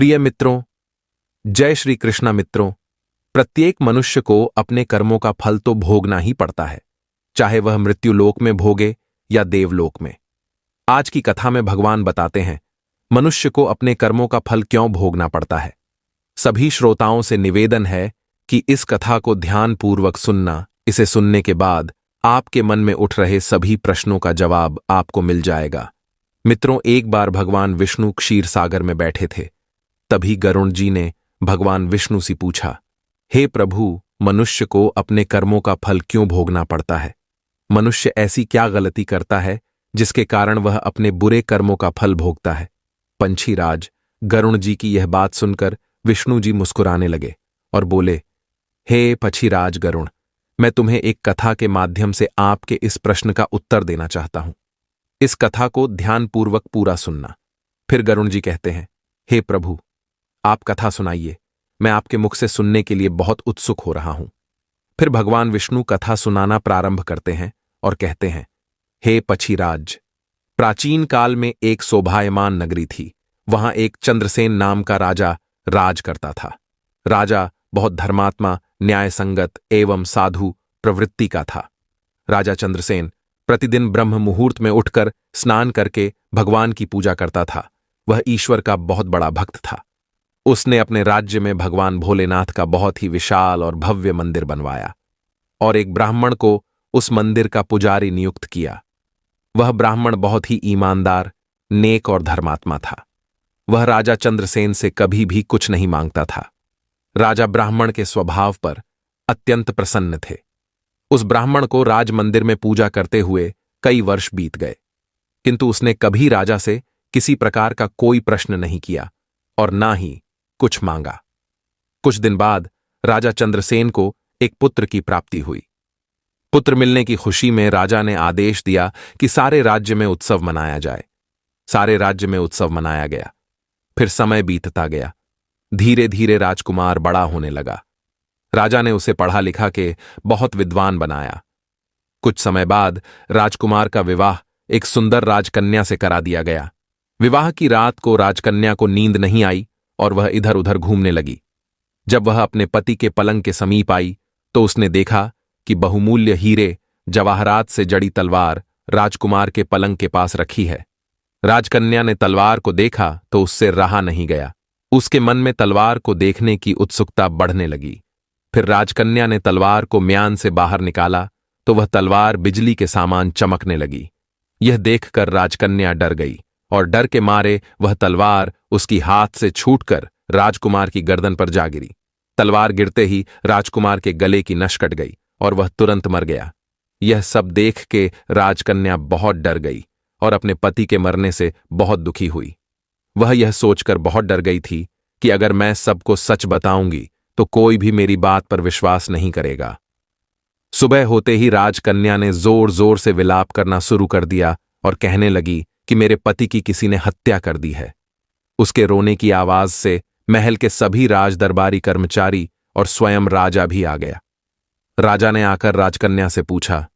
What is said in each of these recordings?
प्रिय मित्रों, जय श्री कृष्णा। मित्रों, प्रत्येक मनुष्य को अपने कर्मों का फल तो भोगना ही पड़ता है, चाहे वह मृत्युलोक में भोगे या देवलोक में। आज की कथा में भगवान बताते हैं मनुष्य को अपने कर्मों का फल क्यों भोगना पड़ता है। सभी श्रोताओं से निवेदन है कि इस कथा को ध्यानपूर्वक सुनना। इसे सुनने के बाद आपके मन में उठ रहे सभी प्रश्नों का जवाब आपको मिल जाएगा। मित्रों, एक बार भगवान विष्णु क्षीर सागर में बैठे थे। तभी गरुण जी ने भगवान विष्णु से पूछा, हे प्रभु, मनुष्य को अपने कर्मों का फल क्यों भोगना पड़ता है? मनुष्य ऐसी क्या गलती करता है जिसके कारण वह अपने बुरे कर्मों का फल भोगता है? पंछीराज गरुण जी की यह बात सुनकर विष्णु जी मुस्कुराने लगे और बोले, हे पक्षीराज गरुण, मैं तुम्हें एक कथा के माध्यम से आपके इस प्रश्न का उत्तर देना चाहता हूं। इस कथा को ध्यानपूर्वक पूरा सुनना। फिर गरुण जी कहते हैं, हे प्रभु, आप कथा सुनाइए, मैं आपके मुख से सुनने के लिए बहुत उत्सुक हो रहा हूं। फिर भगवान विष्णु कथा सुनाना प्रारंभ करते हैं और कहते हैं, हे पक्षीराज, प्राचीन काल में एक शोभायमान नगरी थी। वहां एक चंद्रसेन नाम का राजा राज करता था। राजा बहुत धर्मात्मा, न्यायसंगत एवं साधु प्रवृत्ति का था। राजा चंद्रसेन प्रतिदिन ब्रह्म मुहूर्त में उठकर स्नान करके भगवान की पूजा करता था। वह ईश्वर का बहुत बड़ा भक्त था। उसने अपने राज्य में भगवान भोलेनाथ का बहुत ही विशाल और भव्य मंदिर बनवाया और एक ब्राह्मण को उस मंदिर का पुजारी नियुक्त किया। वह ब्राह्मण बहुत ही ईमानदार, नेक और धर्मात्मा था। वह राजा चंद्रसेन से कभी भी कुछ नहीं मांगता था। राजा ब्राह्मण के स्वभाव पर अत्यंत प्रसन्न थे। उस ब्राह्मण को राज मंदिर में पूजा करते हुए कई वर्ष बीत गए, किंतु उसने कभी राजा से किसी प्रकार का कोई प्रश्न नहीं किया और ना ही कुछ मांगा। कुछ दिन बाद राजा चंद्रसेन को एक पुत्र की प्राप्ति हुई। पुत्र मिलने की खुशी में राजा ने आदेश दिया कि सारे राज्य में उत्सव मनाया जाए। सारे राज्य में उत्सव मनाया गया। फिर समय बीतता गया। धीरे धीरे राजकुमार बड़ा होने लगा। राजा ने उसे पढ़ा लिखा के बहुत विद्वान बनाया। कुछ समय बाद राजकुमार का विवाह एक सुंदर राजकन्या से करा दिया गया। विवाह की रात को राजकन्या को नींद नहीं आई और वह इधर उधर घूमने लगी। जब वह अपने पति के पलंग के समीप आई तो उसने देखा कि बहुमूल्य हीरे जवाहरात से जड़ी तलवार राजकुमार के पलंग के पास रखी है। राजकन्या ने तलवार को देखा तो उससे रहा नहीं गया। उसके मन में तलवार को देखने की उत्सुकता बढ़ने लगी। फिर राजकन्या ने तलवार को म्यान से बाहर निकाला तो वह तलवार बिजली के समान चमकने लगी। यह देखकर राजकन्या डर गई और डर के मारे वह तलवार उसकी हाथ से छूटकर राजकुमार की गर्दन पर जा गिरी। तलवार गिरते ही राजकुमार के गले की नस कट गई और वह तुरंत मर गया। यह सब देख के राजकन्या बहुत डर गई और अपने पति के मरने से बहुत दुखी हुई। वह यह सोचकर बहुत डर गई थी कि अगर मैं सबको सच बताऊंगी तो कोई भी मेरी बात पर विश्वास नहीं करेगा। सुबह होते ही राजकन्या ने जोर जोर से विलाप करना शुरू कर दिया और कहने लगी कि मेरे पति की किसी ने हत्या कर दी है। उसके रोने की आवाज से महल के सभी राज दरबारी कर्मचारी और स्वयं राजा भी आ गया। राजा ने आकर राजकन्या से पूछा,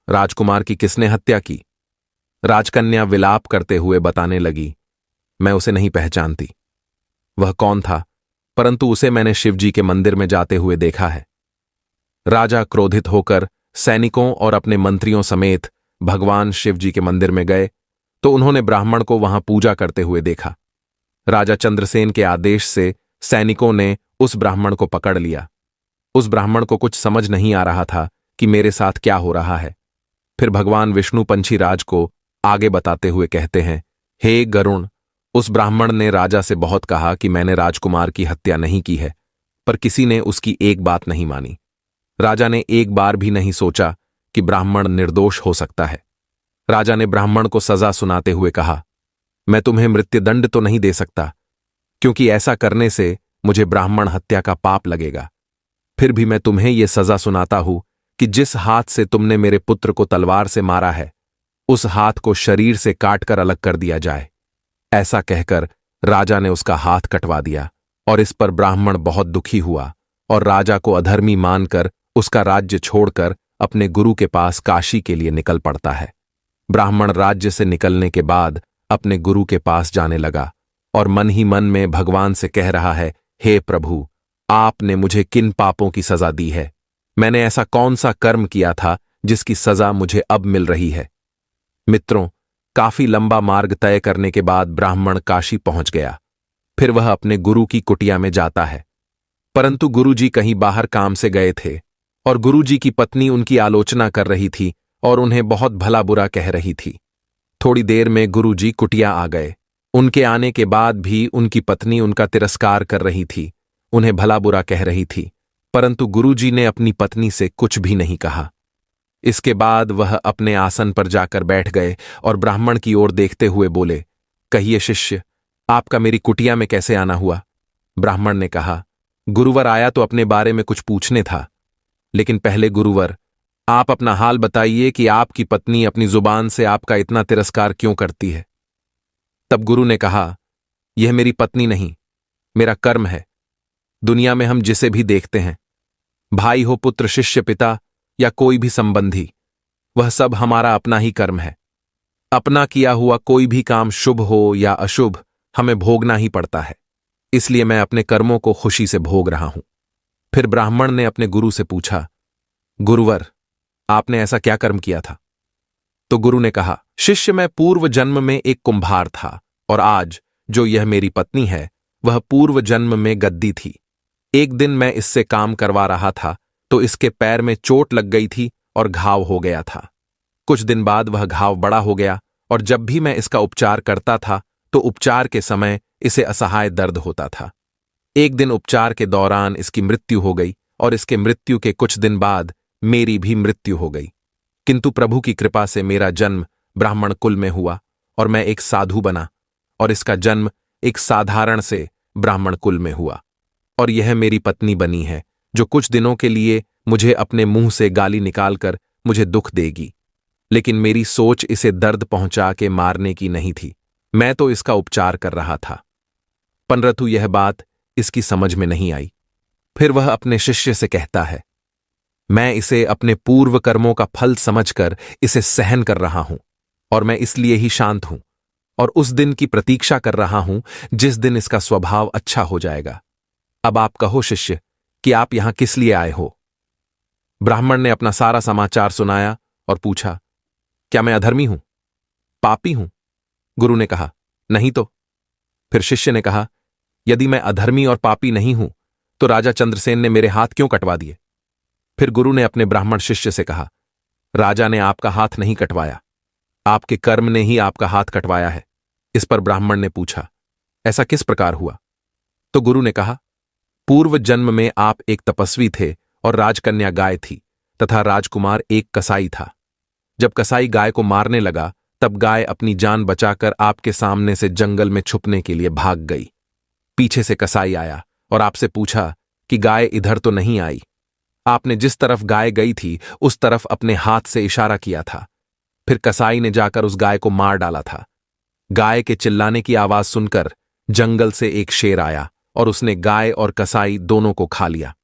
राजकुमार की किसने हत्या की? राजकन्या विलाप करते हुए बताने लगी, मैं उसे नहीं पहचानती। वह कौन था, परंतु उसे मैंने शिवजी के मंदिर में जाते हुए देखा है। राजा क्रोधित होकर सैनिकों और अपने मंत्रियों समेत भगवान शिवजी के मंदिर में गए तो उन्होंने ब्राह्मण को वहां पूजा करते हुए देखा। राजा चंद्रसेन के आदेश से सैनिकों ने उस ब्राह्मण को पकड़ लिया। उस ब्राह्मण को कुछ समझ नहीं आ रहा था कि मेरे साथ क्या हो रहा है। फिर भगवान विष्णु पंछीराज को आगे बताते हुए कहते हैं, हे गरुण, उस ब्राह्मण ने राजा से बहुत कहा कि मैंने राजकुमार की हत्या नहीं की है, पर किसी ने उसकी एक बात नहीं मानी। राजा ने एक बार भी नहीं सोचा कि ब्राह्मण निर्दोष हो सकता है। राजा ने ब्राह्मण को सजा सुनाते हुए कहा, मैं तुम्हें मृत्युदंड तो नहीं दे सकता, क्योंकि ऐसा करने से मुझे ब्राह्मण हत्या का पाप लगेगा। फिर भी मैं तुम्हें यह सजा सुनाता हूं कि जिस हाथ से तुमने मेरे पुत्र को तलवार से मारा है, उस हाथ को शरीर से काटकर अलग कर दिया जाए। ऐसा कहकर राजा ने उसका हाथ कटवा दिया और इस पर ब्राह्मण बहुत दुखी हुआ और राजा को अधर्मी मानकर उसका राज्य छोड़कर अपने गुरु के पास काशी के लिए निकल पड़ता है। ब्राह्मण राज्य से निकलने के बाद अपने गुरु के पास जाने लगा और मन ही मन में भगवान से कह रहा है, हे प्रभु, आपने मुझे किन पापों की सजा दी है? मैंने ऐसा कौन सा कर्म किया था जिसकी सजा मुझे अब मिल रही है? मित्रों, काफी लंबा मार्ग तय करने के बाद ब्राह्मण काशी पहुंच गया। फिर वह अपने गुरु की कुटिया में जाता है। परंतु गुरुजी कहीं बाहर काम से गए थे और गुरुजी की पत्नी उनकी आलोचना कर रही थी और उन्हें बहुत भला बुरा कह रही थी। थोड़ी देर में गुरुजी कुटिया आ गए। उनके आने के बाद भी उनकी पत्नी उनका तिरस्कार कर रही थी, उन्हें भला बुरा कह रही थी, परंतु गुरुजी ने अपनी पत्नी से कुछ भी नहीं कहा। इसके बाद वह अपने आसन पर जाकर बैठ गए और ब्राह्मण की ओर देखते हुए बोले, कहिए शिष्य, आपका मेरी कुटिया में कैसे आना हुआ? ब्राह्मण ने कहा, गुरुवर आया तो अपने बारे में कुछ पूछने था, लेकिन पहले गुरुवर, आप अपना हाल बताइए कि आपकी पत्नी अपनी जुबान से आपका इतना तिरस्कार क्यों करती है? तब गुरु ने कहा, यह मेरी पत्नी नहीं, मेरा कर्म है। दुनिया में हम जिसे भी देखते हैं, भाई हो, पुत्र, शिष्य, पिता या कोई भी संबंधी, वह सब हमारा अपना ही कर्म है। अपना किया हुआ कोई भी काम शुभ हो या अशुभ हमें भोगना ही पड़ता है। इसलिए मैं अपने कर्मों को खुशी से भोग रहा हूं। फिर ब्राह्मण ने अपने गुरु से पूछा, गुरुवर, आपने ऐसा क्या कर्म किया था? तो गुरु ने कहा, शिष्य, मैं पूर्व जन्म में एक कुम्हार था और आज जो यह मेरी पत्नी है वह पूर्व जन्म में गद्दी थी। एक दिन मैं इससे काम करवा रहा था तो इसके पैर में चोट लग गई थी और घाव हो गया था। कुछ दिन बाद वह घाव बड़ा हो गया और जब भी मैं इसका उपचार करता था तो उपचार के समय इसे असहाय दर्द होता था। एक दिन उपचार के दौरान इसकी मृत्यु हो गई और इसके मृत्यु के कुछ दिन बाद मेरी भी मृत्यु हो गई। किंतु प्रभु की कृपा से मेरा जन्म ब्राह्मण कुल में हुआ और मैं एक साधु बना और इसका जन्म एक साधारण से ब्राह्मण कुल में हुआ और यह मेरी पत्नी बनी है, जो कुछ दिनों के लिए मुझे अपने मुंह से गाली निकालकर मुझे दुख देगी। लेकिन मेरी सोच इसे दर्द पहुंचा के मारने की नहीं थी, मैं तो इसका उपचार कर रहा था। परंतु यह बात इसकी समझ में नहीं आई। फिर वह अपने शिष्य से कहता है, मैं इसे अपने पूर्व कर्मों का फल समझकर इसे सहन कर रहा हूं और मैं इसलिए ही शांत हूं और उस दिन की प्रतीक्षा कर रहा हूं जिस दिन इसका स्वभाव अच्छा हो जाएगा। अब आप कहो शिष्य कि आप यहां किस लिए आए हो? ब्राह्मण ने अपना सारा समाचार सुनाया और पूछा, क्या मैं अधर्मी हूं, पापी हूं? गुरु ने कहा, नहीं तो। फिर शिष्य ने कहा, यदि मैं अधर्मी और पापी नहीं हूं तो राजा चंद्रसेन ने मेरे हाथ क्यों कटवा दिए? फिर गुरु ने अपने ब्राह्मण शिष्य से कहा, राजा ने आपका हाथ नहीं कटवाया, आपके कर्म ने ही आपका हाथ कटवाया है। इस पर ब्राह्मण ने पूछा, ऐसा किस प्रकार हुआ? तो गुरु ने कहा, पूर्व जन्म में आप एक तपस्वी थे और राजकन्या गाय थी तथा राजकुमार एक कसाई था। जब कसाई गाय को मारने लगा तब गाय अपनी जान बचाकर आपके सामने से जंगल में छुपने के लिए भाग गई। पीछे से कसाई आया और आपसे पूछा कि गाय इधर तो नहीं आई। आपने जिस तरफ गाय गई थी उस तरफ अपने हाथ से इशारा किया था। फिर कसाई ने जाकर उस गाय को मार डाला था। गाय के चिल्लाने की आवाज सुनकर जंगल से एक शेर आया और उसने गाय और कसाई दोनों को खा लिया।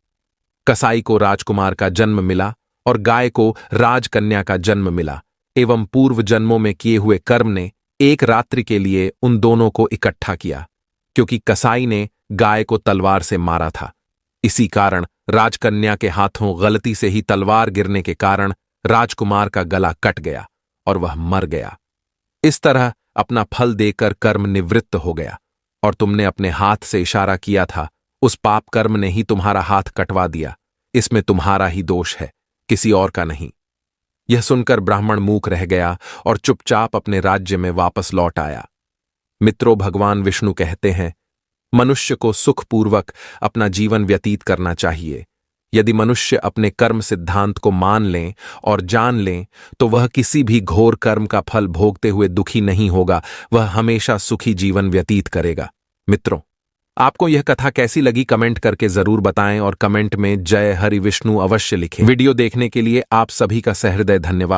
कसाई को राजकुमार का जन्म मिला और गाय को राजकन्या का जन्म मिला एवं पूर्व जन्मों में किए हुए कर्म ने एक रात्रि के लिए उन दोनों को इकट्ठा किया, क्योंकि कसाई ने गाय को तलवार से मारा था। इसी कारण राजकन्या के हाथों गलती से ही तलवार गिरने के कारण राजकुमार का गला कट गया और वह मर गया। इस तरह अपना फल देकर कर्म निवृत्त हो गया और तुमने अपने हाथ से इशारा किया था, उस पाप कर्म ने ही तुम्हारा हाथ कटवा दिया। इसमें तुम्हारा ही दोष है, किसी और का नहीं। यह सुनकर ब्राह्मण मूक रह गया और चुपचाप अपने राज्य में वापस लौट आया। मित्रों, भगवान विष्णु कहते हैं, मनुष्य को सुखपूर्वक अपना जीवन व्यतीत करना चाहिए। यदि मनुष्य अपने कर्म सिद्धांत को मान लें और जान लें तो वह किसी भी घोर कर्म का फल भोगते हुए दुखी नहीं होगा, वह हमेशा सुखी जीवन व्यतीत करेगा। मित्रों, आपको यह कथा कैसी लगी कमेंट करके जरूर बताएं और कमेंट में जय हरि विष्णु अवश्य लिखें। वीडियो देखने के लिए आप सभी का सहृदय धन्यवाद।